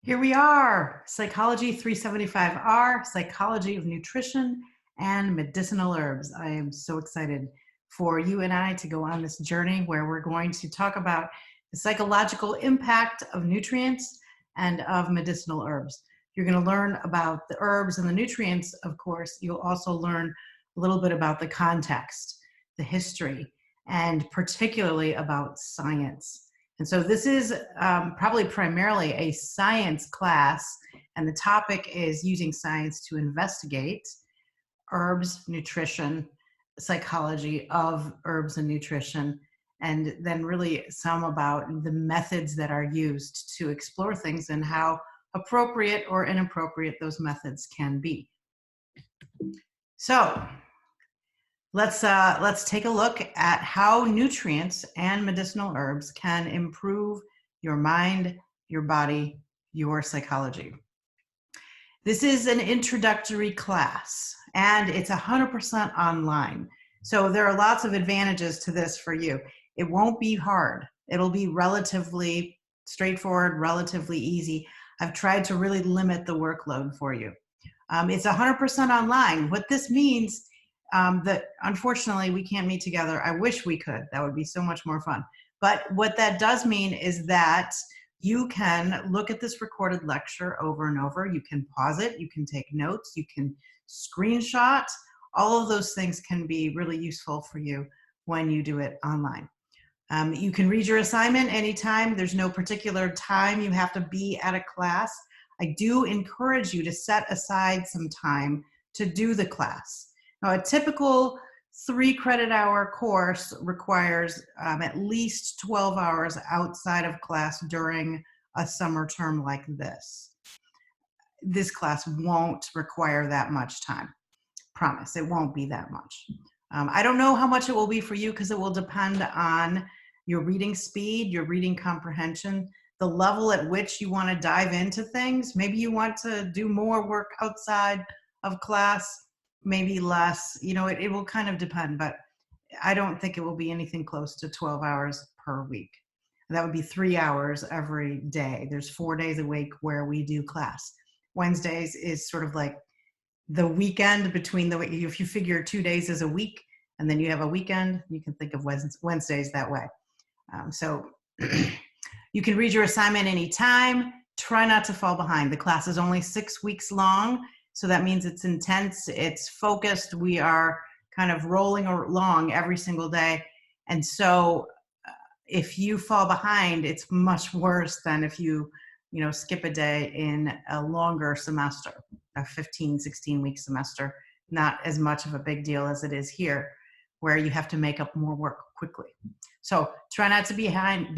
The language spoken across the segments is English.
Here we are, Psychology 375R, Psychology of Nutrition and Medicinal Herbs. I am so excited for you and I to go on this journey where we're going to talk about the psychological impact of nutrients and of medicinal herbs. You're going to learn about the herbs and the nutrients, of course. You'll also learn a little bit about the context, the history, and particularly about science. And so this is probably primarily a science class, and the topic is using science to investigate herbs, nutrition, psychology of herbs and nutrition, and then really some about the methods that are used to explore things and how appropriate or inappropriate those methods can be. So let's take a look at how nutrients and medicinal herbs can improve your mind, your body, your psychology. This is an introductory class, and it's 100% online. So there are lots of advantages to this for you. It won't be hard. It'll be relatively straightforward, relatively easy. I've tried to really limit the workload for you. It's 100% online. What this means that unfortunately we can't meet together. I wish we could. That would be so much more fun. But what that does mean is that you can look at this recorded lecture over and over. You can pause it. You can take notes. You can screenshot. All of those things can be really useful for you when you do it online. You can read your assignment anytime. There's no particular time you have to be at a class. I do encourage you to set aside some time to do the class. Now, a typical 3-credit-hour course requires at least 12 hours outside of class during a summer term like this. This class won't require that much time. Promise, it won't be that much. I don't know how much it will be for you because it will depend on your reading speed, your reading comprehension, the level at which you want to dive into things. Maybe you want to do more work outside of class, maybe less. You know, it will kind of depend, but I don't think it will be anything close to 12 hours per week. That would be 3 hours every day. There's 4 days a week where we do class. Wednesdays is sort of like the weekend between the week. If you figure 2 days is a week and then you have a weekend, you can think of Wednesdays that way. So you can read your assignment anytime. Try not to fall behind. The class is only 6 weeks long. So that means it's intense, it's focused. We are kind of rolling along every single day. And so if you fall behind, it's much worse than if you skip a day in a longer semester, a 15, 16-week semester. Not as much of a big deal as it is here, where you have to make up more work quickly. So try not to be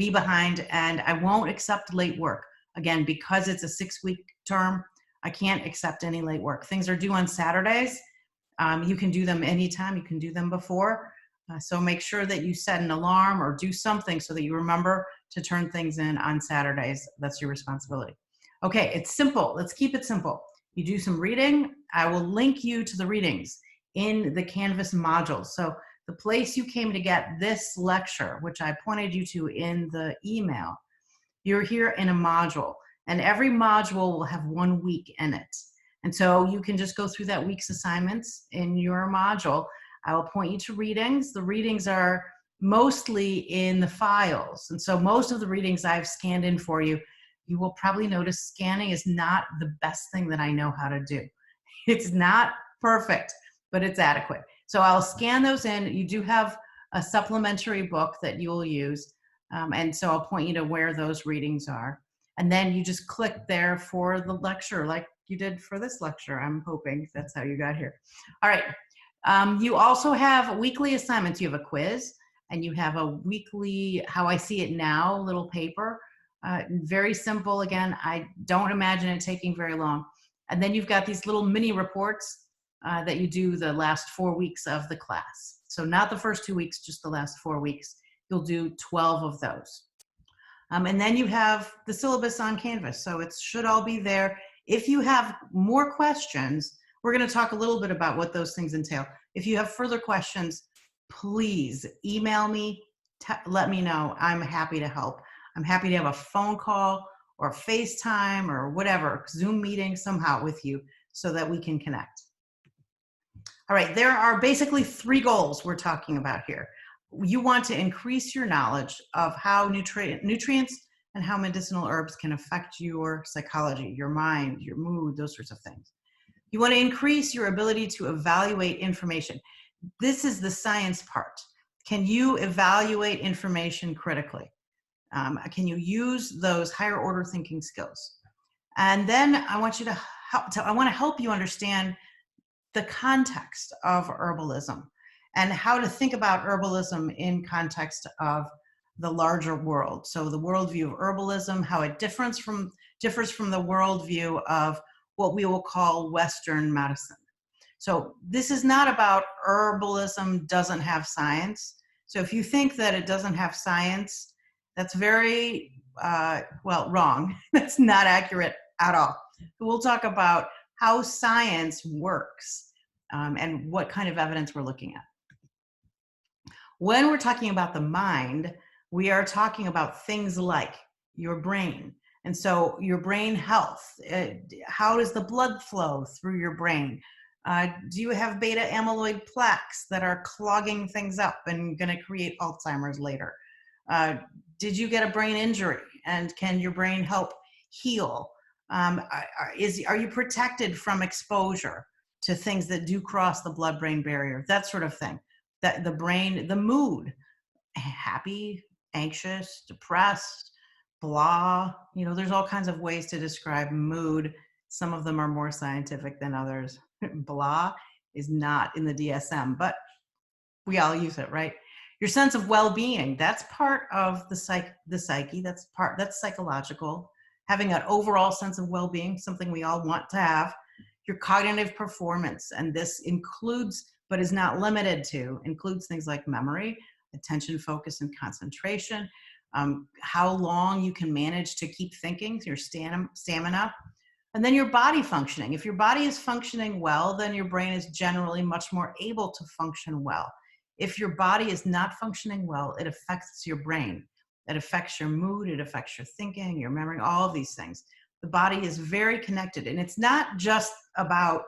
behind, and I won't accept late work. Again, because it's a 6-week term, I can't accept any late work. Things are due on Saturdays. You can do them anytime. You can do them before. So make sure that you set an alarm or do something so that you remember to turn things in on Saturdays. That's your responsibility. Okay, it's simple. Let's keep it simple. You do some reading. I will link you to the readings in the Canvas modules. So the place you came to get this lecture, which I pointed you to in the email, you're here in a module. And every module will have 1 week in it. And so you can just go through that week's assignments in your module. I will point you to readings. The readings are mostly in the files. And so most of the readings I've scanned in for you, you will probably notice scanning is not the best thing that I know how to do. It's not perfect, but it's adequate. So I'll scan those in. You do have a supplementary book that you will use. And so I'll point you to where those readings are. And then you just click there for the lecture like you did for this lecture. I'm hoping that's how you got here. All right. You also have weekly assignments. You have a quiz and you have a weekly, how I see it now, little paper. Very simple. Again, I don't imagine it taking very long. And then you've got these little mini reports that you do the last 4 weeks of the class. So not the first 2 weeks, just the last 4 weeks. You'll do 12 of those. And then you have the syllabus on Canvas. So it should all be there. If you have more questions, we're going to talk a little bit about what those things entail. If you have further questions, please email me, let me know. I'm happy to help. I'm happy to have a phone call or FaceTime or whatever, Zoom meeting somehow with you so that we can connect. All right, there are basically 3 goals we're talking about here. You want to increase your knowledge of how nutrients and how medicinal herbs can affect your psychology, your mind, your mood, those sorts of things. You want to increase your ability to evaluate information. This is the science part. Can you evaluate information critically? Can you use those higher order thinking skills? And then I want to help you understand the context of herbalism and how to think about herbalism in context of the larger world. So the worldview of herbalism, how it differs from the worldview of what we will call Western medicine. So this is not about herbalism doesn't have science. So if you think that it doesn't have science, that's very, wrong. That's not accurate at all. We'll talk about how science works and what kind of evidence we're looking at. When we're talking about the mind, we are talking about things like your brain. And so your brain health, how does the blood flow through your brain? Do you have beta amyloid plaques that are clogging things up and going to create Alzheimer's later? Did you get a brain injury, and can your brain help heal? Are you protected from exposure to things that do cross the blood-brain barrier? That sort of thing. That the brain, the mood, happy, anxious, depressed, blah. There's all kinds of ways to describe mood. Some of them are more scientific than others. Blah is not in the DSM, but we all use it, right? Your sense of well-being, that's part of the psyche. That's psychological. Having an overall sense of well-being, something we all want to have. Your cognitive performance, and this includes, but is not limited to, includes things like memory, attention, focus, and concentration. How long you can manage to keep thinking, your stamina. And then your body functioning. If your body is functioning well, then your brain is generally much more able to function well. If your body is not functioning well, it affects your brain. It affects your mood, it affects your thinking, your memory, all of these things. The body is very connected. And it's not just about,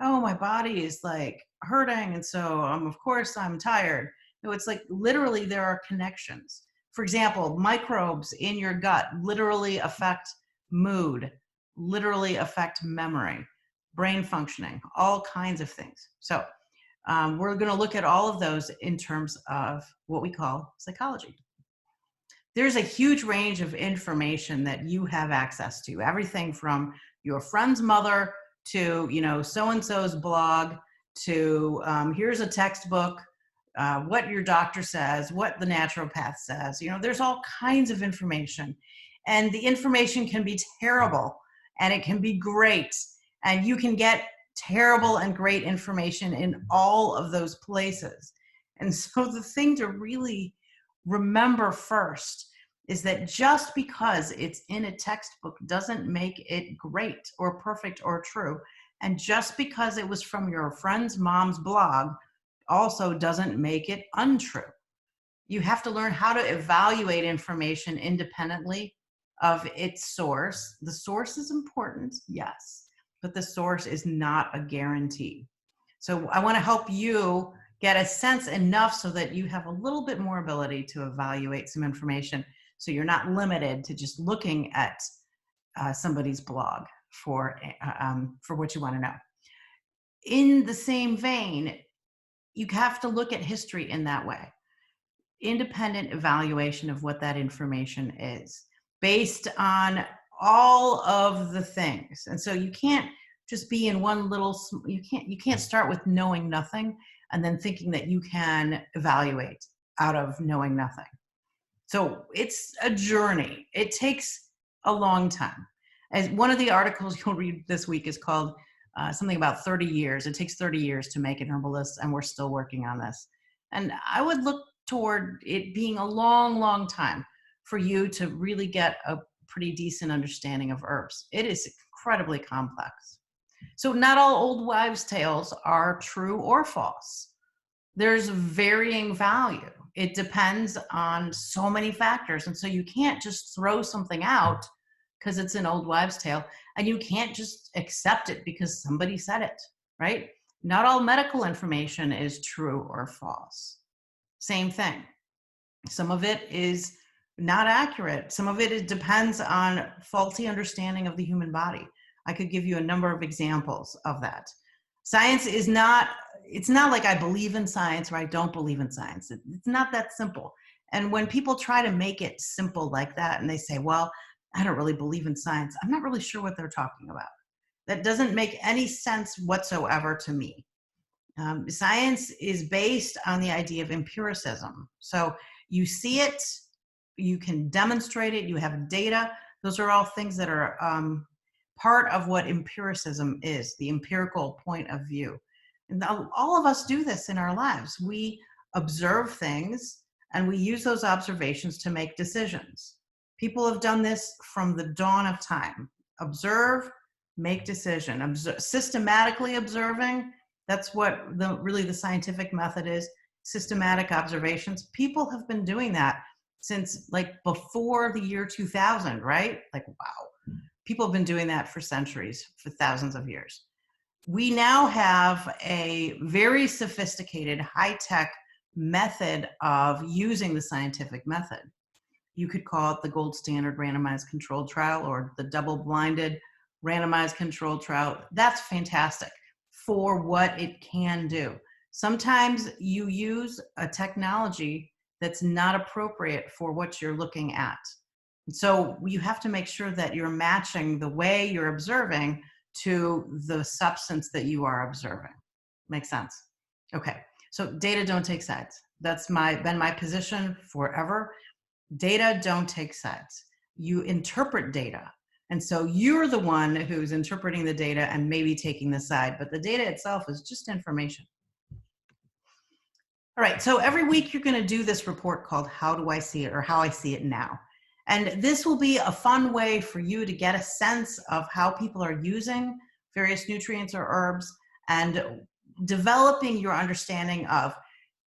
oh, my body is like hurting, and so of course I'm tired. No, it's like literally there are connections. For example, microbes in your gut literally affect mood, literally affect memory, brain functioning, all kinds of things. So we're going to look at all of those in terms of what we call psychology. There's a huge range of information that you have access to, everything from your friend's mother to, so-and-so's blog to here's a textbook, what your doctor says, what the naturopath says. There's all kinds of information, and the information can be terrible and it can be great, and you can get terrible and great information in all of those places. And so the thing to really remember first is that just because it's in a textbook doesn't make it great or perfect or true. And just because it was from your friend's mom's blog also doesn't make it untrue. You have to learn how to evaluate information independently of its source. The source is important, yes, but the source is not a guarantee. So I want to help you get a sense enough so that you have a little bit more ability to evaluate some information, so you're not limited to just looking at somebody's blog for what you want to know. In the same vein, you have to look at history in that way. Independent evaluation of what that information is based on all of the things. And so you can't just be in one little, you can't start with knowing nothing and then thinking that you can evaluate out of knowing nothing. So it's a journey. It takes a long time. As one of the articles you'll read this week is called something about 30 years. It takes 30 years to make an herbalist, and we're still working on this. And I would look toward it being a long, long time for you to really get a pretty decent understanding of herbs. It is incredibly complex. So not all old wives' tales are true or false. There's varying value. It depends on so many factors. And so you can't just throw something out because it's an old wives' tale, and you can't just accept it because somebody said it, right? Not all medical information is true or false. Same thing. Some of it is not accurate. Some of it depends on faulty understanding of the human body. I could give you a number of examples of that. Science is not, it's not like I believe in science or I don't believe in science. It's not that simple. And when people try to make it simple like that and they say, well, I don't really believe in science, I'm not really sure what they're talking about. That doesn't make any sense whatsoever to me. Science is based on the idea of empiricism. So you see it, you can demonstrate it, you have data. Those are all things that are part of what empiricism is, the empirical point of view. And all of us do this in our lives. We observe things and we use those observations to make decisions. People have done this from the dawn of time. Observe, make decision. Systematically observing, that's what really the scientific method is, systematic observations. People have been doing that since like before the year 2000, right? Like, wow. People have been doing that for centuries, for thousands of years. We now have a very sophisticated, high-tech method of using the scientific method. You could call it the gold standard randomized controlled trial or the double-blinded randomized controlled trial. That's fantastic for what it can do. Sometimes you use a technology that's not appropriate for what you're looking at. So you have to make sure that you're matching the way you're observing to the substance that you are observing. Makes sense? Okay, so data don't take sides. That's been my position forever. Data don't take sides. You interpret data. And so you're the one who's interpreting the data and maybe taking the side, but the data itself is just information. All right, so every week you're going to do this report called How Do I See It, or How I See It Now. And this will be a fun way for you to get a sense of how people are using various nutrients or herbs and developing your understanding of,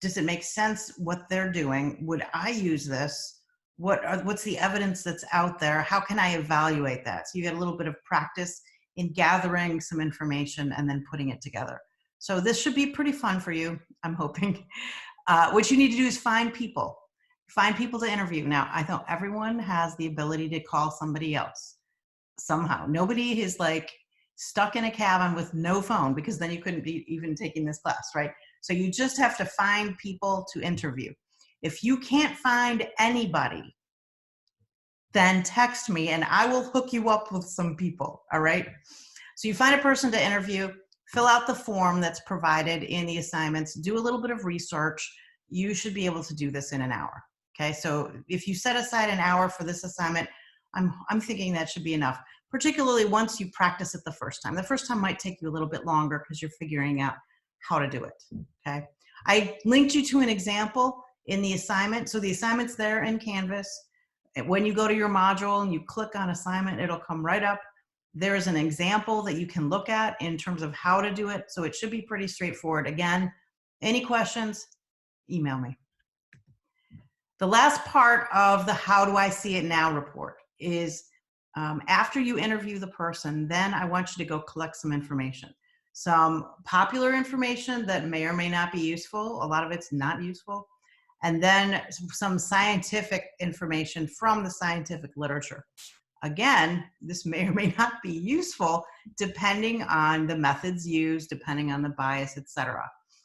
does it make sense what they're doing? Would I use this? What's the evidence that's out there? How can I evaluate that? So you get a little bit of practice in gathering some information and then putting it together. So this should be pretty fun for you, I'm hoping. What you need to do is find people to interview. Now, I know everyone has the ability to call somebody else somehow. Nobody is like stuck in a cabin with no phone, because then you couldn't be even taking this class, right? So you just have to find people to interview. If you can't find anybody, then text me and I will hook you up with some people, all right? So you find a person to interview, fill out the form that's provided in the assignments, do a little bit of research. You should be able to do this in an hour, okay? So if you set aside an hour for this assignment, I'm thinking that should be enough, particularly once you practice it the first time. The first time might take you a little bit longer because you're figuring out how to do it, okay? I linked you to an example in the assignment. So the assignment's there in Canvas. When you go to your module and you click on assignment, it'll come right up. There is an example that you can look at in terms of how to do it. So it should be pretty straightforward. Again, any questions, email me. The last part of the How Do I See It Now report is after you interview the person, then I want you to go collect some information. Some popular information that may or may not be useful. A lot of it's not useful. And then some scientific information from the scientific literature. Again, this may or may not be useful depending on the methods used, depending on the bias, etc.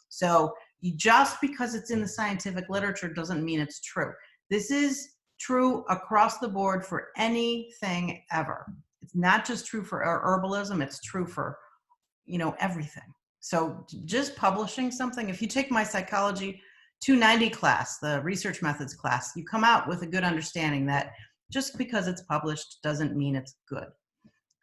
So just because it's in the scientific literature doesn't mean it's true. This is true across the board for anything ever. It's not just true for herbalism, it's true for, everything. So just publishing something, if you take my Psychology 290 class, the research methods class, you come out with a good understanding that just because it's published doesn't mean it's good.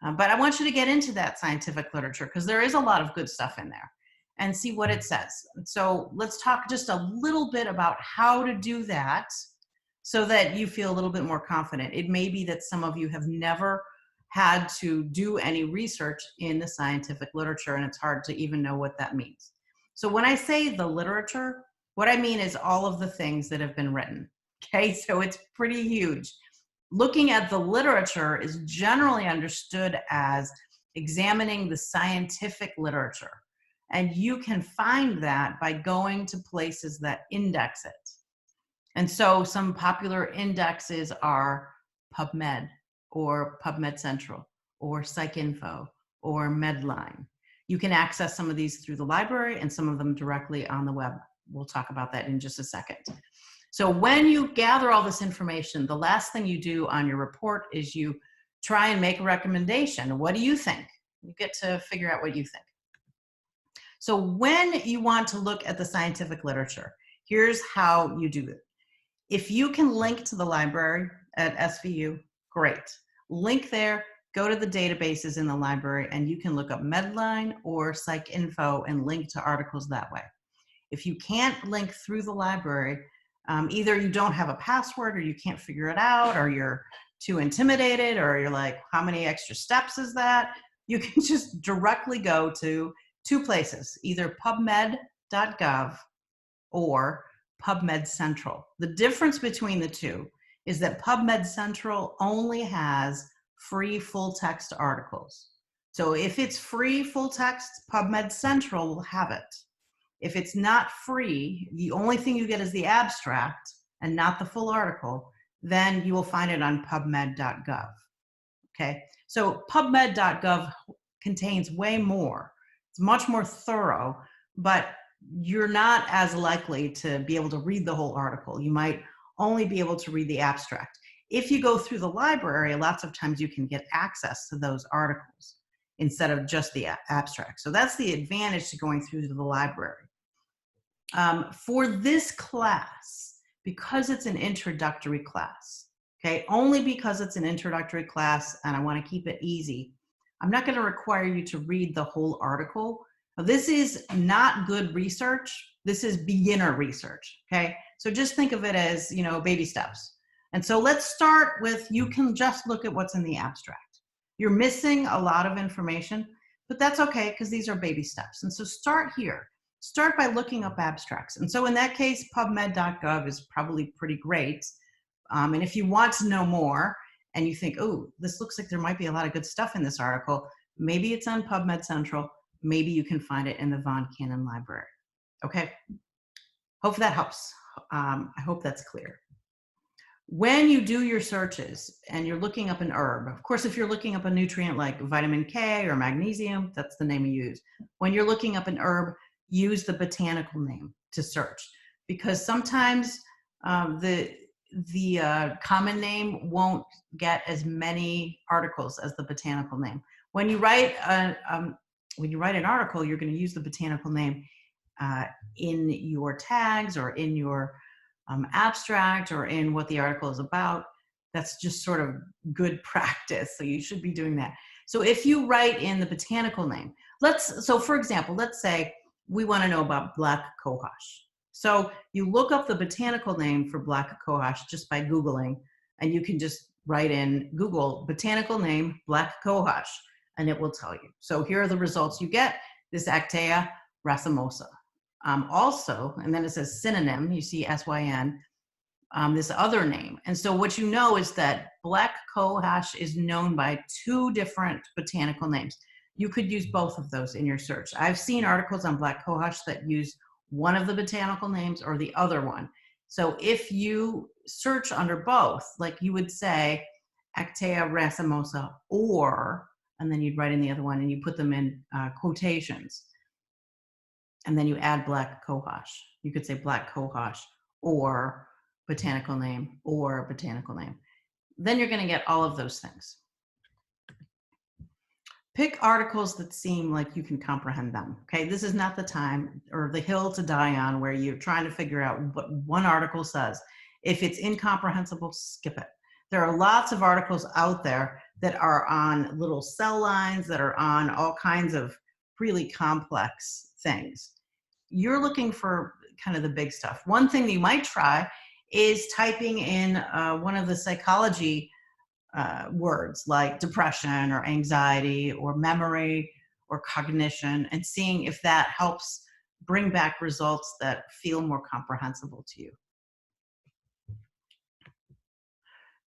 But I want you to get into that scientific literature because there is a lot of good stuff in there and see what it says. So let's talk just a little bit about how to do that so that you feel a little bit more confident. It may be that some of you have never had to do any research in the scientific literature and it's hard to even know what that means. So when I say the literature, what I mean is all of the things that have been written. Okay, so it's pretty huge. Looking at the literature is generally understood as examining the scientific literature. And you can find that by going to places that index it. And so some popular indexes are PubMed or PubMed Central or PsycInfo or Medline. You can access some of these through the library and some of them directly on the web. We'll talk about that in just a second. So when you gather all this information, the last thing you do on your report is you try and make a recommendation. What do you think? You get to figure out what you think. So when you want to look at the scientific literature, here's how you do it. If you can link to the library at SVU, great. Link there, go to the databases in the library, and you can look up Medline or PsycInfo and link to articles that way. If you can't link through the library, either you don't have a password or you can't figure it out, or you're too intimidated, or you're like, how many extra steps is that? You can just directly go to two places, either pubmed.gov or PubMed Central. The difference between the two is that PubMed Central only has free full text articles. So if it's free full text, PubMed Central will have it. If it's not free, the only thing you get is the abstract and not the full article, then you will find it on pubmed.gov. Okay, so pubmed.gov contains way more. It's much more thorough, but you're not as likely to be able to read the whole article. You might only be able to read the abstract. If you go through the library, lots of times you can get access to those articles instead of just the abstract. So that's the advantage to going through to the library. For this class, because it's an introductory class, okay, only because it's an introductory class and I want to keep it easy, I'm not going to require you to read the whole article. This is not good research. This is beginner research, okay? So just think of it as, you know, baby steps. And so let's start with, you can just look at what's in the abstract. You're missing a lot of information, but that's okay because these are baby steps. And so start here. Start by looking up abstracts. And so in that case, pubmed.gov is probably pretty great. And if you want to know more and you think, oh, this looks like there might be a lot of good stuff in this article, maybe it's on PubMed Central. Maybe you can find it in the Von Cannon Library. Okay, hope that helps. I hope that's clear. When you do your searches and you're looking up an herb, of course, if you're looking up a nutrient like vitamin K or magnesium, that's the name you use. When you're looking up an herb, use the botanical name to search, because sometimes the common name won't get as many articles as the botanical name. When you write an article, you're going to use the botanical name in your tags or in your abstract or in what the article is about. That's just sort of good practice. So you should be doing that. So if you write in the botanical name, so for example, let's say we want to know about black cohosh. So you look up the botanical name for black cohosh just by Googling, and you can just write in Google botanical name black cohosh, and it will tell you. So here are the results you get. This Actea racemosa. Also, and then it says synonym, you see SYN, this other name. And so what you know is that black cohosh is known by two different botanical names. You could use both of those in your search. I've seen articles on black cohosh that use one of the botanical names or the other one. So if you search under both, like you would say Actea racemosa or, and then you'd write in the other one and you put them in quotations. And then you add black cohosh. You could say black cohosh or botanical name or botanical name. Then you're going to get all of those things. Pick articles that seem like you can comprehend them. Okay, this is not the time or the hill to die on where you're trying to figure out what one article says. If it's incomprehensible, skip it. There are lots of articles out there that are on little cell lines, that are on all kinds of really complex things. You're looking for kind of the big stuff. One thing that you might try is typing in one of the psychology words like depression or anxiety or memory or cognition, and seeing if that helps bring back results that feel more comprehensible to you.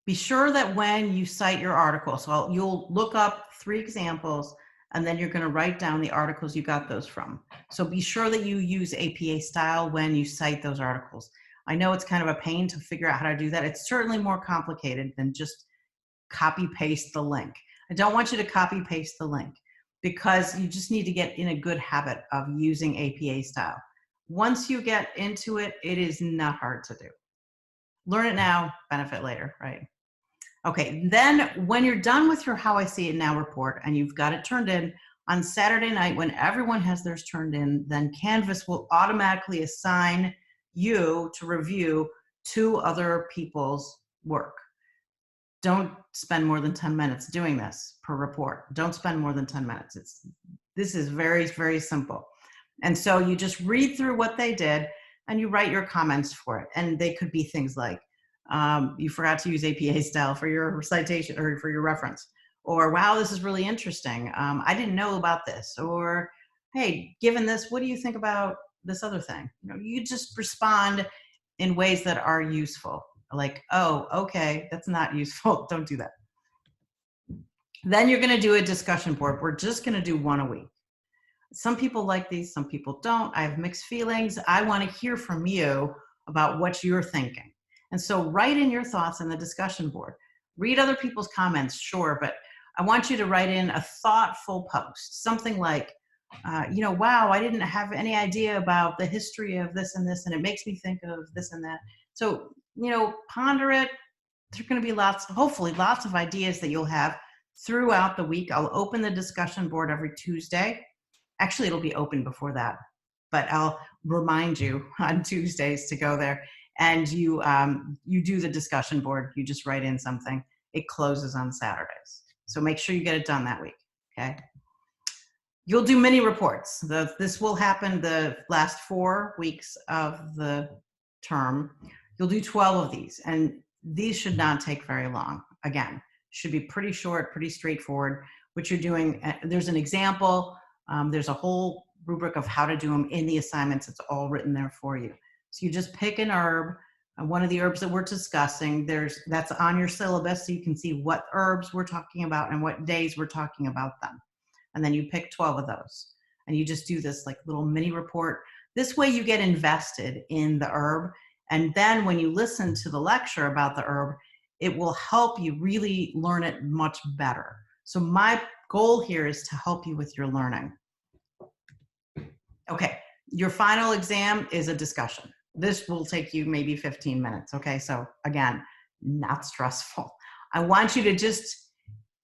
Be sure that when you cite your article, so you'll look up 3 examples, and then you're going to write down the articles you got those from. So be sure that you use APA style when you cite those articles. I know it's kind of a pain to figure out how to do that. It's certainly more complicated than just copy paste the link. I don't want you to copy paste the link because you just need to get in a good habit of using APA style. Once you get into it, it is not hard to do. Learn it now, benefit later, right? Okay, then when you're done with your How I See It Now report and you've got it turned in, on Saturday night when everyone has theirs turned in, then Canvas will automatically assign you to review 2 other people's work. Don't spend more than 10 minutes doing this per report. Don't spend more than 10 minutes. This is very, very simple. And so you just read through what they did and you write your comments for it. And they could be things like, you forgot to use APA style for your citation or for your reference, or wow, this is really interesting. I didn't know about this, or hey, given this, what do you think about this other thing? You just respond in ways that are useful. Like, oh, okay, that's not useful. Don't do that. Then you're going to do a discussion board. We're just going to do 1 a week. Some people like these, some people don't. I have mixed feelings. I want to hear from you about what you're thinking. And so write in your thoughts in the discussion board. Read other people's comments, sure, but I want you to write in a thoughtful post, something like, wow, I didn't have any idea about the history of this, and it makes me think of this and that. So, ponder it. There's going to be hopefully lots of ideas that you'll have throughout the week. I'll open the discussion board every Tuesday. Actually, it'll be open before that, but I'll remind you on Tuesdays to go there. And you do the discussion board. You just write in something. It closes on Saturdays. So make sure you get it done that week, okay? You'll do mini reports. This will happen the last 4 weeks of the term. You'll do 12 of these, and these should not take very long. Again, should be pretty short, pretty straightforward. What you're doing, there's an example. There's a whole rubric of how to do them in the assignments. It's all written there for you. So you just pick an herb, one of the herbs that we're discussing. That's on your syllabus, so you can see what herbs we're talking about and what days we're talking about them. And then you pick 12 of those. And you just do this like little mini report. This way you get invested in the herb. And then when you listen to the lecture about the herb, it will help you really learn it much better. So my goal here is to help you with your learning. Okay, your final exam is a discussion. This will take you maybe 15 minutes, okay? So again, not stressful. I want you to just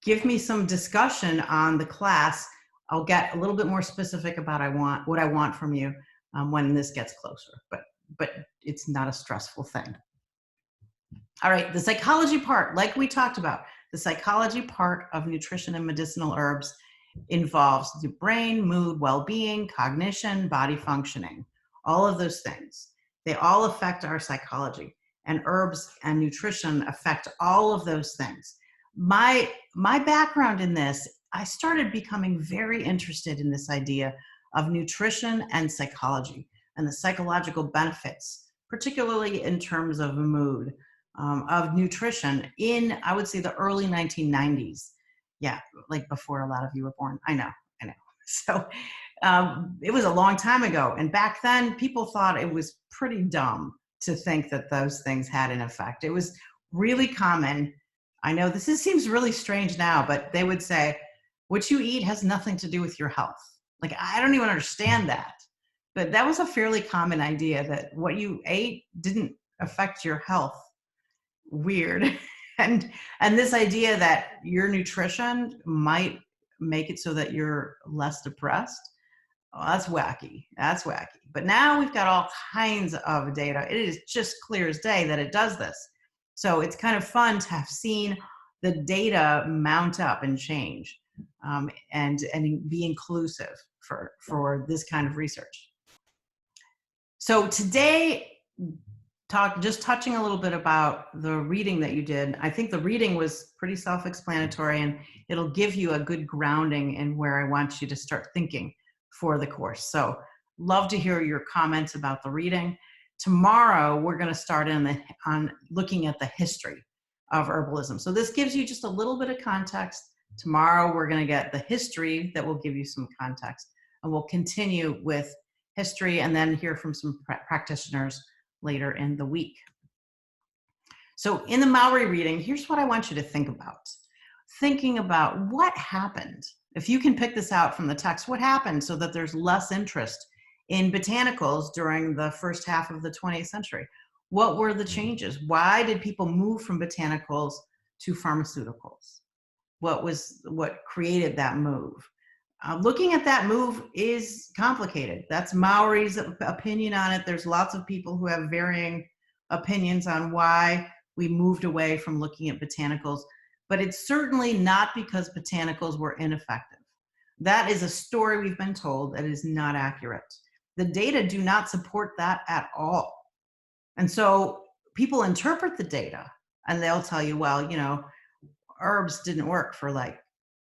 give me some discussion on the class. I'll get a little bit more specific about what I want from you when this gets closer, but it's not a stressful thing. All right, the psychology part, like we talked about, the psychology part of nutrition and medicinal herbs involves the brain, mood, well-being, cognition, body functioning, all of those things. They all affect our psychology, and herbs and nutrition affect all of those things. My background in this, I started becoming very interested in this idea of nutrition and psychology and the psychological benefits, particularly in terms of mood, of nutrition in, I would say, the early 1990s. Yeah, like before a lot of you were born. I know. So it was a long time ago. And back then, people thought it was pretty dumb to think that those things had an effect. It was really common. I know seems really strange now, but they would say, what you eat has nothing to do with your health. Like, I don't even understand that. But that was a fairly common idea, that what you ate didn't affect your health. Weird. And this idea that your nutrition might make it so that you're less depressed, oh, that's wacky. That's wacky. But now we've got all kinds of data. It is just clear as day that it does this. So it's kind of fun to have seen the data mount up and change, and be inclusive for this kind of research. So today, just touching a little bit about the reading that you did. I think the reading was pretty self-explanatory, and it'll give you a good grounding in where I want you to start thinking for the course. So love to hear your comments about the reading. Tomorrow, we're going to start on looking at the history. of herbalism. So this gives you just a little bit of context. Tomorrow, we're going to get the history that will give you some context. And we'll continue with history and then hear from some practitioners later in the week. So in the Maori reading, here's what I want you to think about. Thinking about what happened. If you can pick this out from the text, what happened so that there's less interest in botanicals during the first half of the 20th century? What were the changes? Why did people move from botanicals to pharmaceuticals? What created that move? Looking at that move is complicated. That's Maori's opinion on it. There's lots of people who have varying opinions on why we moved away from looking at botanicals, but it's certainly not because botanicals were ineffective. That is a story we've been told that is not accurate. The data do not support that at all. And so people interpret the data and they'll tell you, well, you know, herbs didn't work for like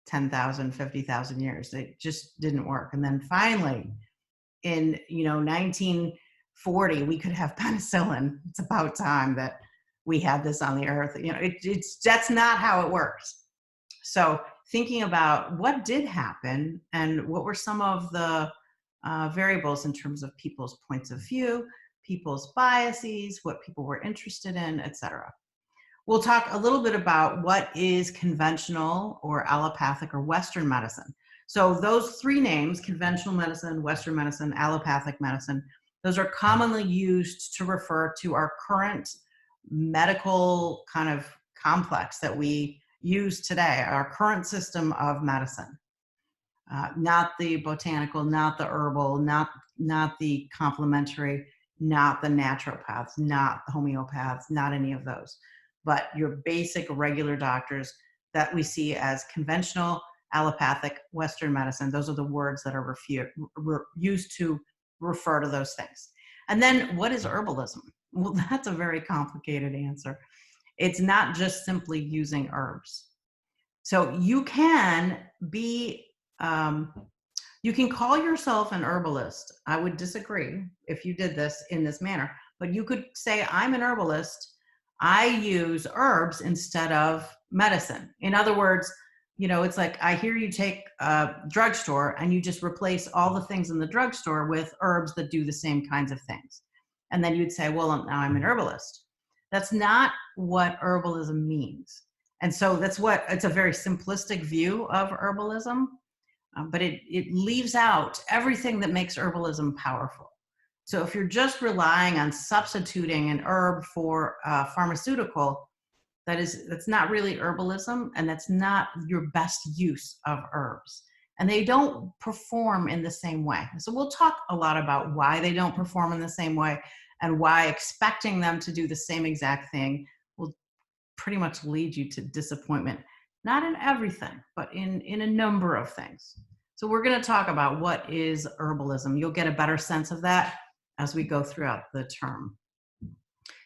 10,000, 50,000 years. It just didn't work. And then finally, in 1940, we could have penicillin. It's about time that we had this on the earth. That's not how it works. So thinking about what did happen and what were some of the variables in terms of people's points of view, people's biases, what people were interested in, etc. We'll talk a little bit about what is conventional or allopathic or Western medicine. So those three names, conventional medicine, Western medicine, allopathic medicine, those are commonly used to refer to our current medical kind of complex that we use today, our current system of medicine. Not the botanical, not the herbal, not the complementary, not the naturopaths, not the homeopaths, not any of those, but your basic regular doctors that we see as conventional, allopathic, Western medicine. Those are the words that are used to refer to those things. And then what is herbalism? Well, that's a very complicated answer. It's not just simply using herbs. So you can be, you can call yourself an herbalist. I would disagree if you did this in this manner, but you could say, I'm an herbalist. I use herbs instead of medicine. In other words, it's like I hear you take a drugstore and you just replace all the things in the drugstore with herbs that do the same kinds of things. And then you'd say, well, now I'm an herbalist. That's not what herbalism means. And so it's a very simplistic view of herbalism, but it leaves out everything that makes herbalism powerful. So if you're just relying on substituting an herb for a pharmaceutical, that's not really herbalism, and that's not your best use of herbs. And they don't perform in the same way. So we'll talk a lot about why they don't perform in the same way and why expecting them to do the same exact thing will pretty much lead you to disappointment. Not in everything, but in a number of things. So we're going to talk about what is herbalism. You'll get a better sense of that as we go throughout the term.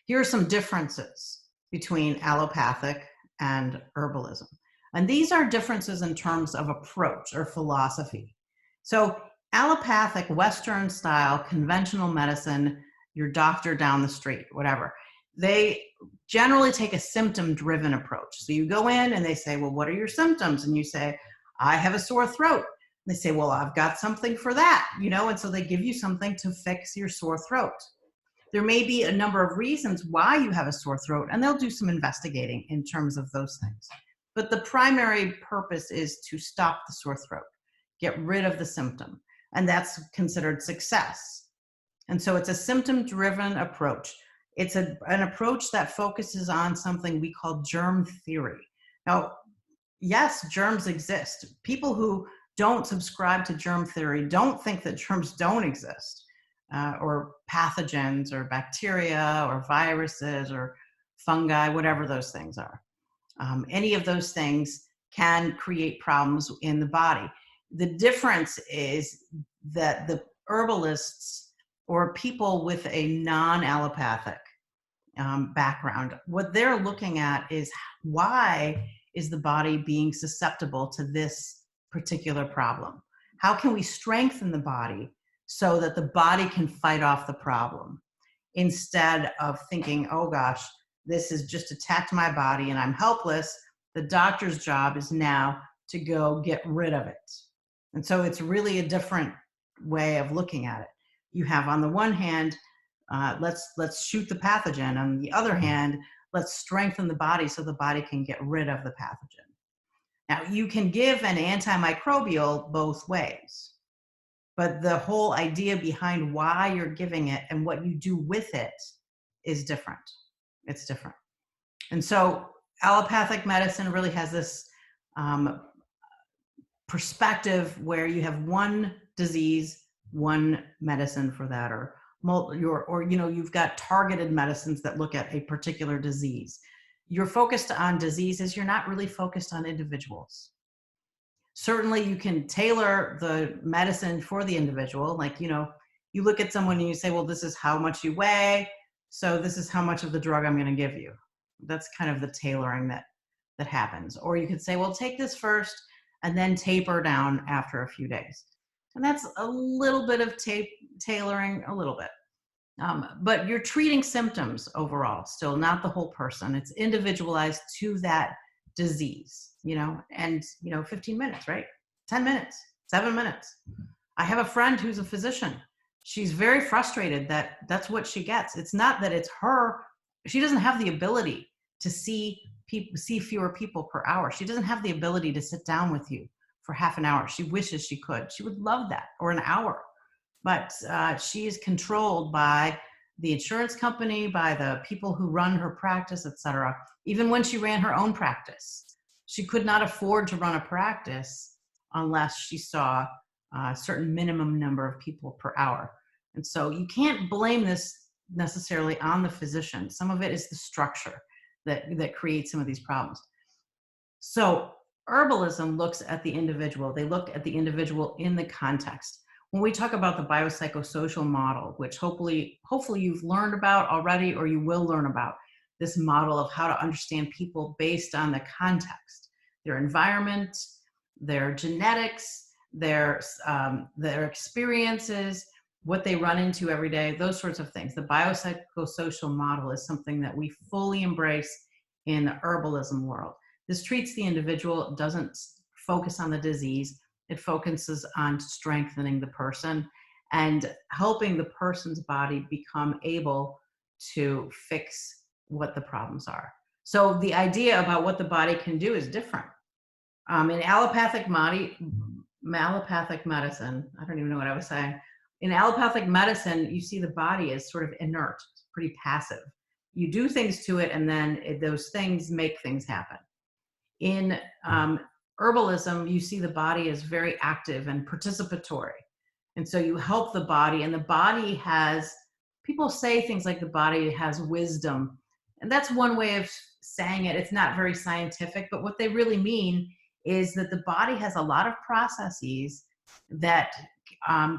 Here are some differences between allopathic and herbalism. And these are differences in terms of approach or philosophy. So allopathic, Western style, conventional medicine, your doctor down the street, whatever, they generally take a symptom-driven approach. So you go in and they say, well, what are your symptoms? And you say, I have a sore throat. And they say, well, I've got something for that, and so they give you something to fix your sore throat. There may be a number of reasons why you have a sore throat, and they'll do some investigating in terms of those things. But the primary purpose is to stop the sore throat, get rid of the symptom, and that's considered success. And so it's a symptom-driven approach. It's an approach that focuses on something we call germ theory. Now, yes, germs exist. People who don't subscribe to germ theory don't think that germs don't exist, or pathogens or bacteria or viruses or fungi, whatever those things are. Any of those things can create problems in the body. The difference is that the herbalists or people with a non-allopathic background, what they're looking at is why is the body being susceptible to this particular problem? How can we strengthen the body so that the body can fight off the problem, instead of thinking, oh gosh, this has just attacked my body and I'm helpless, the doctor's job is now to go get rid of it. And so it's really a different way of looking at it. You have, on the one hand, let's shoot the pathogen. On the other hand, let's strengthen the body so the body can get rid of the pathogen. Now, you can give an antimicrobial both ways, but the whole idea behind why you're giving it and what you do with it is different. It's different. And so allopathic medicine really has this perspective where you have one disease, one medicine for that, or you've got targeted medicines that look at a particular disease. You're focused on diseases, you're not really focused on individuals. Certainly you can tailor the medicine for the individual. Like, you look at someone and you say, well, this is how much you weigh, so this is how much of the drug I'm going to give you. That's kind of the tailoring that happens. Or you could say, well, take this first and then taper down after a few days. And that's a little bit of tailoring, a little bit. But you're treating symptoms overall, still not the whole person. It's individualized to that disease, and 15 minutes, right? 10 minutes, 7 minutes. I have a friend who's a physician. She's very frustrated that that's what she gets. It's not that it's her. She doesn't have the ability to see fewer people per hour. She doesn't have the ability to sit down with you for half an hour. She wishes she could. She would love that, or an hour. But she is controlled by the insurance company, by the people who run her practice, et cetera. Even when she ran her own practice, she could not afford to run a practice unless she saw a certain minimum number of people per hour. And so you can't blame this necessarily on the physician. Some of it is the structure that creates some of these problems. So herbalism looks at the individual. They look at the individual in the context. When we talk about the biopsychosocial model, which hopefully you've learned about already, or you will learn about, this model of how to understand people based on the context, their environment, their genetics, their experiences, what they run into every day, those sorts of things. The biopsychosocial model is something that we fully embrace in the herbalism world. This treats the individual, doesn't focus on the disease. It focuses on strengthening the person and helping the person's body become able to fix what the problems are. So the idea about what the body can do is different. In allopathic medicine, I don't even know what I was saying. In allopathic medicine, you see the body as sort of inert, pretty passive. You do things to it, and then those things make things happen. In herbalism, you see the body as very active and participatory. And so you help the body, and the body has, people say things like the body has wisdom. And that's one way of saying it. It's not very scientific, but what they really mean is that the body has a lot of processes that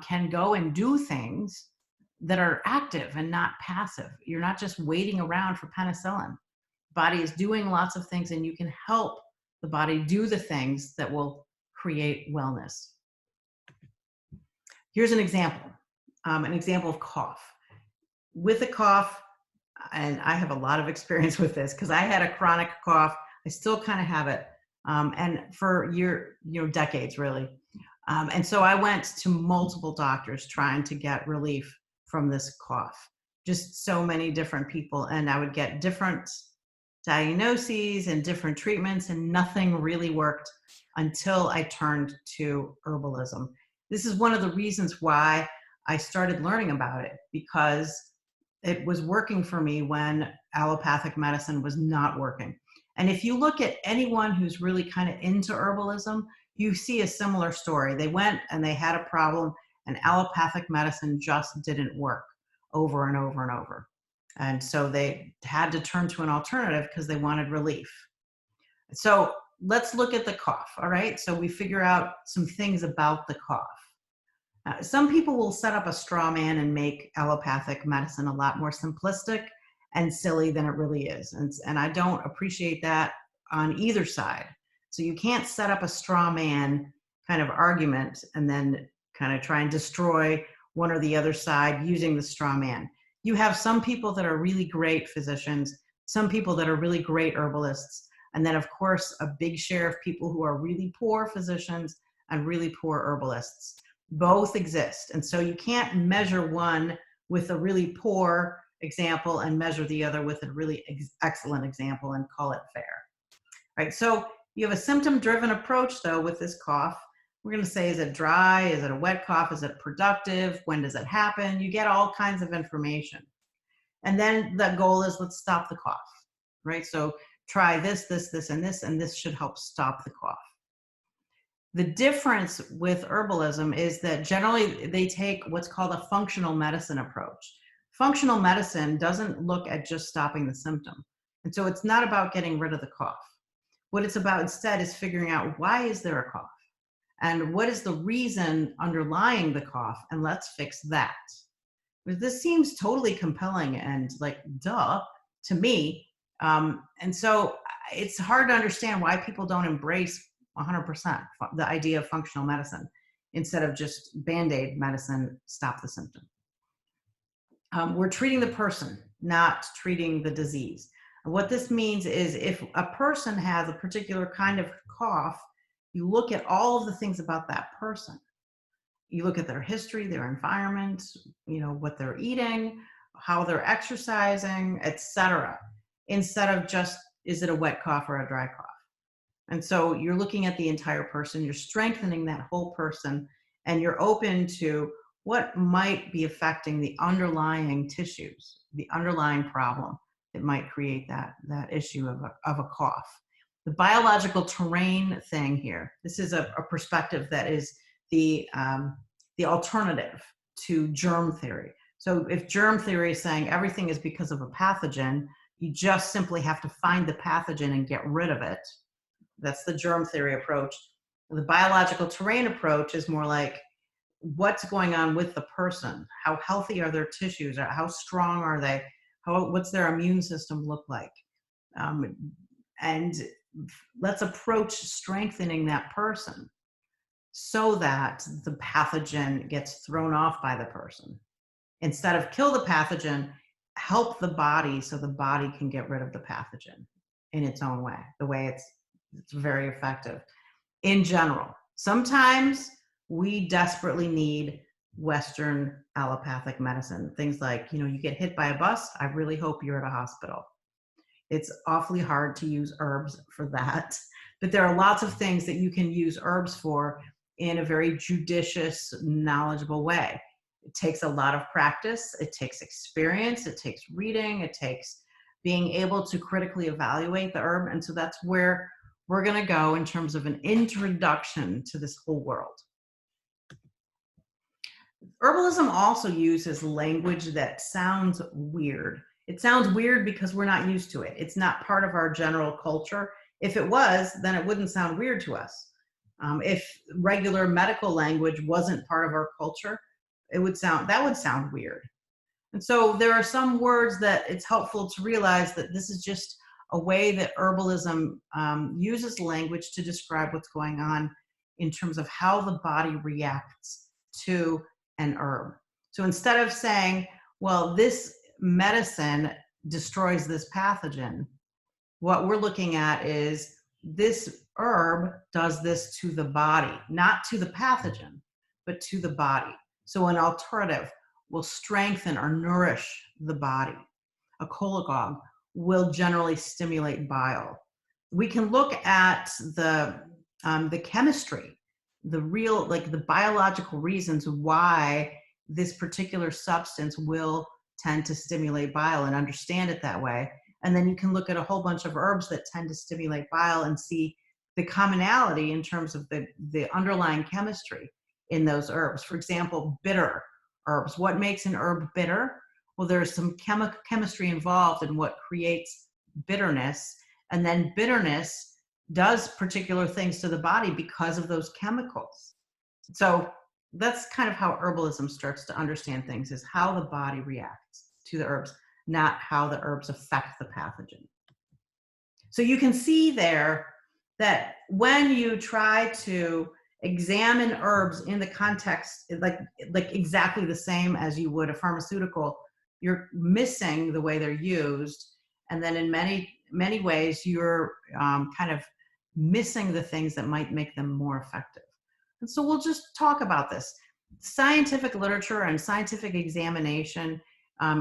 can go and do things that are active and not passive. You're not just waiting around for penicillin. The body is doing lots of things, and you can help the body do the things that will create wellness. Here's an example of cough. With a cough, and I have a lot of experience with this because I had a chronic cough. I still kind of have it, and for decades really. And so I went to multiple doctors trying to get relief from this cough. Just so many different people, and I would get different diagnoses and different treatments, and nothing really worked until I turned to herbalism. This is one of the reasons why I started learning about it, because it was working for me when allopathic medicine was not working. And if you look at anyone who's really kind of into herbalism, you see a similar story. They went and they had a problem, and allopathic medicine just didn't work over and over and over. And so they had to turn to an alternative because they wanted relief. So let's look at the cough, all right? So we figure out some things about the cough. Some people will set up a straw man and make allopathic medicine a lot more simplistic and silly than it really is. And I don't appreciate that on either side. So you can't set up a straw man kind of argument and then kind of try and destroy one or the other side using the straw man. You have some people that are really great physicians, some people that are really great herbalists, and then of course a big share of people who are really poor physicians and really poor herbalists. Both exist, and so you can't measure one with a really poor example and measure the other with a really excellent example and call it fair. Right, so you have a symptom-driven approach though with this cough. We're going to say, is it dry? Is it a wet cough? Is it productive? When does it happen? You get all kinds of information. And then the goal is, let's stop the cough, right? So try this, this, this, and this should help stop the cough. The difference with herbalism is that generally they take what's called a functional medicine approach. Functional medicine doesn't look at just stopping the symptom. And so it's not about getting rid of the cough. What it's about instead is figuring out, why is there a cough? And what is the reason underlying the cough? And let's fix that. This seems totally compelling and like, duh, to me. And so it's hard to understand why people don't embrace 100% the idea of functional medicine instead of just Band-Aid medicine, stop the symptom. We're treating the person, not treating the disease. And what this means is, if a person has a particular kind of cough, you look at all of the things about that person. You look at their history, their environment, what they're eating, how they're exercising, etc., instead of just, is it a wet cough or a dry cough? And so you're looking at the entire person, you're strengthening that whole person, and you're open to what might be affecting the underlying tissues, the underlying problem that might create that issue of a cough. The biological terrain thing here, this is a perspective that is the alternative to germ theory. So if germ theory is saying everything is because of a pathogen, you just simply have to find the pathogen and get rid of it. That's the germ theory approach. The biological terrain approach is more like, what's going on with the person? How healthy are their tissues? How strong are they? What's their immune system look like? And let's approach strengthening that person so that the pathogen gets thrown off by the person. Instead of kill the pathogen, help the body so the body can get rid of the pathogen in its own way, the way it's very effective. In general, sometimes we desperately need Western allopathic medicine. Things like, you get hit by a bus, I really hope you're at a hospital. It's awfully hard to use herbs for that, but there are lots of things that you can use herbs for in a very judicious, knowledgeable way. It takes a lot of practice, it takes experience, it takes reading, it takes being able to critically evaluate the herb, and so that's where we're going to go in terms of an introduction to this whole world. Herbalism also uses language that sounds weird. It sounds weird because we're not used to it. It's not part of our general culture. If it was, then it wouldn't sound weird to us. If regular medical language wasn't part of our culture, that would sound weird. And so there are some words that it's helpful to realize that this is just a way that herbalism uses language to describe what's going on in terms of how the body reacts to an herb. So instead of saying, well, this medicine destroys this pathogen, what we're looking at is, this herb does this to the body, not to the pathogen, but to the body. So an alternative will strengthen or nourish the body. A cholagogue will generally stimulate bile. We can look at the chemistry, the biological reasons why this particular substance will tend to stimulate bile and understand it that way. And then you can look at a whole bunch of herbs that tend to stimulate bile and see the commonality in terms of the underlying chemistry in those herbs. For example, bitter herbs. What makes an herb bitter? Well, there's some chemistry involved in what creates bitterness. And then bitterness does particular things to the body because of those chemicals. So that's kind of how herbalism starts to understand things, is how the body reacts to the herbs, not how the herbs affect the pathogen. So you can see there that when you try to examine herbs in the context, like exactly the same as you would a pharmaceutical, you're missing the way they're used. And then in many ways, you're kind of missing the things that might make them more effective. And so we'll just talk about this. Scientific literature and scientific examination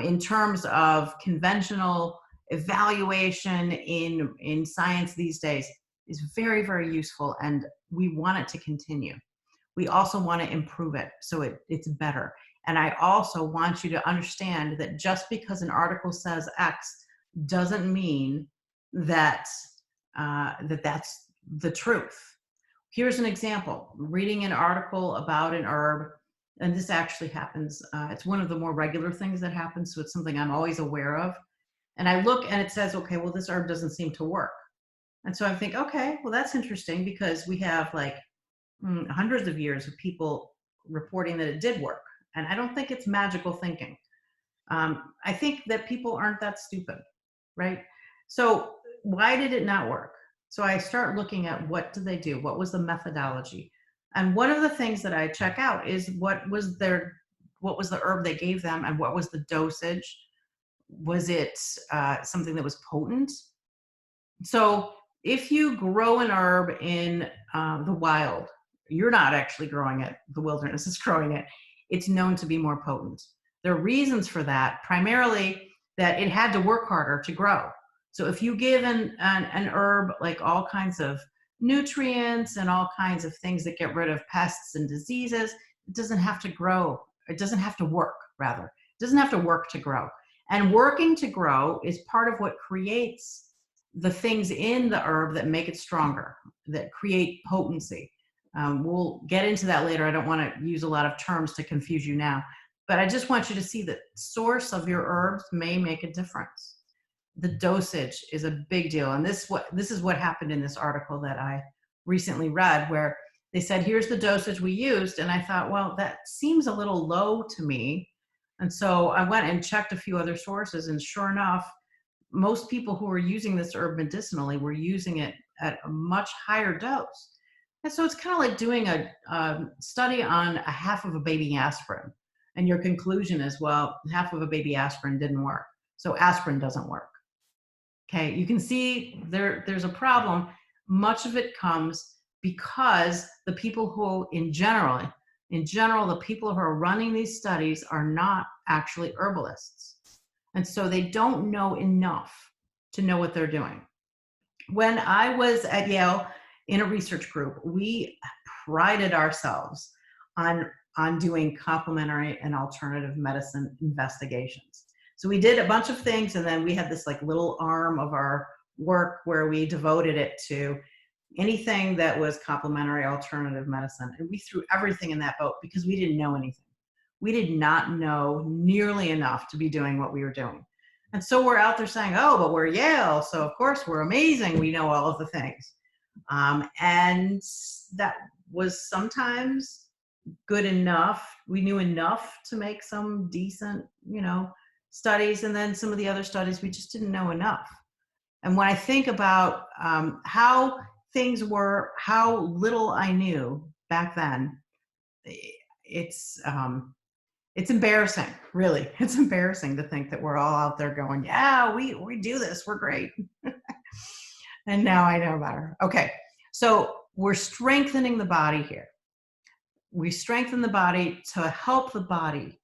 in terms of conventional evaluation in science these days is very, very useful, and we want it to continue. We also want to improve it so it's better. And I also want you to understand that just because an article says X doesn't mean that that's the truth. Here's an example. Reading an article about an herb, and this actually happens. It's one of the more regular things that happens, so it's something I'm always aware of. And I look and it says, okay, well, this herb doesn't seem to work. And so I think, okay, well, that's interesting, because we have like hundreds of years of people reporting that it did work. And I don't think it's magical thinking. I think that people aren't that stupid, right? So why did it not work? So I start looking at what did they do? What was the methodology? And one of the things that I check out is what was the herb they gave them, and what was the dosage? Was it something that was potent? So if you grow an herb in the wild, you're not actually growing it, the wilderness is growing it, it's known to be more potent. There are reasons for that, primarily that it had to work harder to grow. So if you give an herb like all kinds of nutrients and all kinds of things that get rid of pests and diseases, it doesn't have to grow. It doesn't have to work, rather. It doesn't have to work to grow. And working to grow is part of what creates the things in the herb that make it stronger, that create potency. We'll get into that later. I don't want to use a lot of terms to confuse you now, but I just want you to see that source of your herbs may make a difference. The dosage is a big deal. And this is what happened in this article that I recently read, where they said, here's the dosage we used. And I thought, well, that seems a little low to me. And so I went and checked a few other sources, and sure enough, most people who were using this herb medicinally were using it at a much higher dose. And so it's kind of like doing a study on a half of a baby aspirin. And your conclusion is, well, half of a baby aspirin didn't work, so aspirin doesn't work. Okay, you can see there's a problem. Much of it comes because the people who, in general, the people who are running these studies are not actually herbalists. And so they don't know enough to know what they're doing. When I was at Yale in a research group, we prided ourselves on doing complementary and alternative medicine investigations. So we did a bunch of things, and then we had this like little arm of our work where we devoted it to anything that was complementary alternative medicine. And we threw everything in that boat because we didn't know anything. We did not know nearly enough to be doing what we were doing. And so we're out there saying, oh, but we're Yale, so of course we're amazing. We know all of the things. And that was sometimes good enough. We knew enough to make some decent, studies. And then some of the other studies, we just didn't know enough. And when I think about how things were, how little I knew back then, it's embarrassing, really. It's embarrassing to think that we're all out there going, yeah, we do this, we're great. And now I know better. Okay, so we're strengthening the body here. We strengthen the body to help the body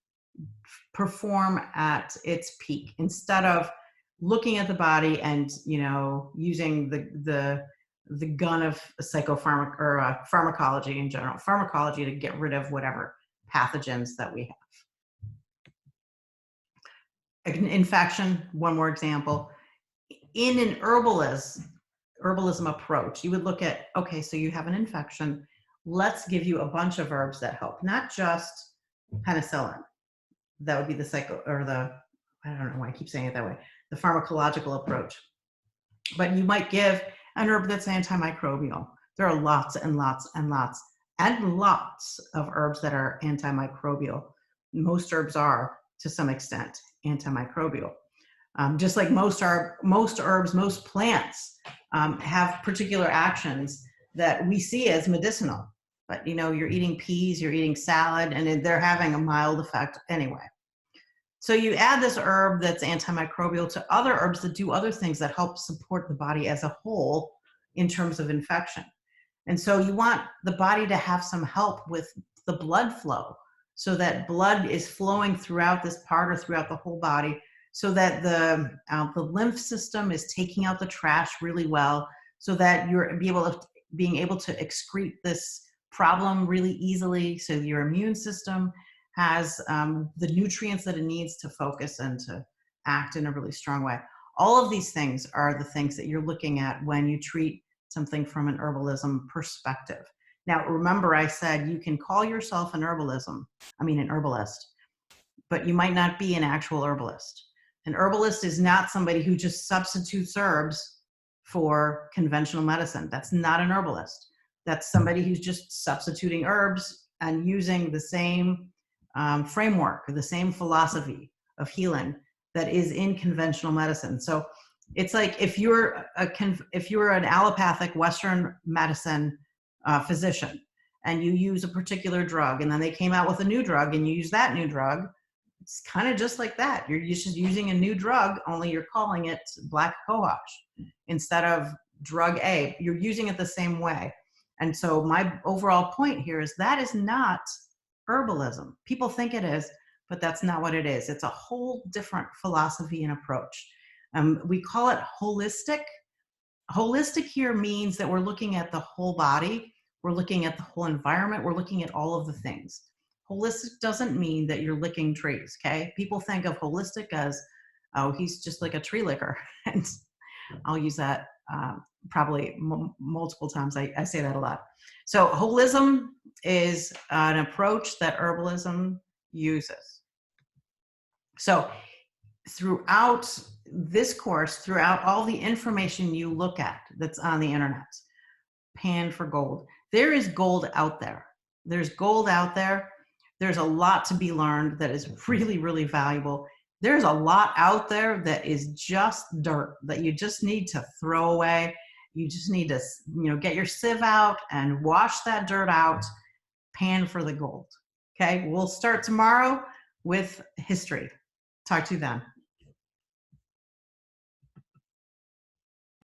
perform at its peak, instead of looking at the body and using the gun of pharmacology in general, pharmacology to get rid of whatever pathogens that we have. An infection, one more example. In an herbalism approach, you would look at, okay, so you have an infection, let's give you a bunch of herbs that help, not just penicillin. That would be I don't know why I keep saying it that way, the pharmacological approach. But you might give an herb that's antimicrobial. There are lots and lots and lots and lots of herbs that are antimicrobial. Most herbs are, to some extent, antimicrobial. Just like most herbs, most plants have particular actions that we see as medicinal. But you're eating peas, you're eating salad, and they're having a mild effect anyway. So you add this herb that's antimicrobial to other herbs that do other things that help support the body as a whole in terms of infection. And so you want the body to have some help with the blood flow so that blood is flowing throughout this part or throughout the whole body, so that the lymph system is taking out the trash really well, so that you're being able to excrete this problem really easily, so your immune system has the nutrients that it needs to focus and to act in a really strong way. All of these things are the things that you're looking at when you treat something from an herbalism perspective. Now, remember I said you can call yourself an herbalist, but you might not be an actual herbalist. An herbalist is not somebody who just substitutes herbs for conventional medicine. That's not an herbalist. That's somebody who's just substituting herbs and using the same framework or the same philosophy of healing that is in conventional medicine. So it's like if you're an allopathic Western medicine physician and you use a particular drug, and then they came out with a new drug and you use that new drug, it's kind of just like that. You're just using a new drug, only you're calling it black cohosh instead of drug A. You're using it the same way. And so my overall point here is that is not herbalism. People think it is, but that's not what it is. It's a whole different philosophy and approach. We call it holistic. Holistic here means that we're looking at the whole body, we're looking at the whole environment, we're looking at all of the things. Holistic doesn't mean that you're licking trees, okay? People think of holistic as, oh, he's just like a tree licker. And I'll use that probably multiple times. I say that a lot. So holism is an approach that herbalism uses. So throughout this course, throughout all the information you look at that's on the internet, pan for gold. There is gold out there. There's gold out there. There's a lot to be learned that is really, really valuable. There's a lot out there that is just dirt that you just need to throw away. You just need to, get your sieve out and wash that dirt out, pan for the gold. Okay, we'll start tomorrow with history. Talk to you then.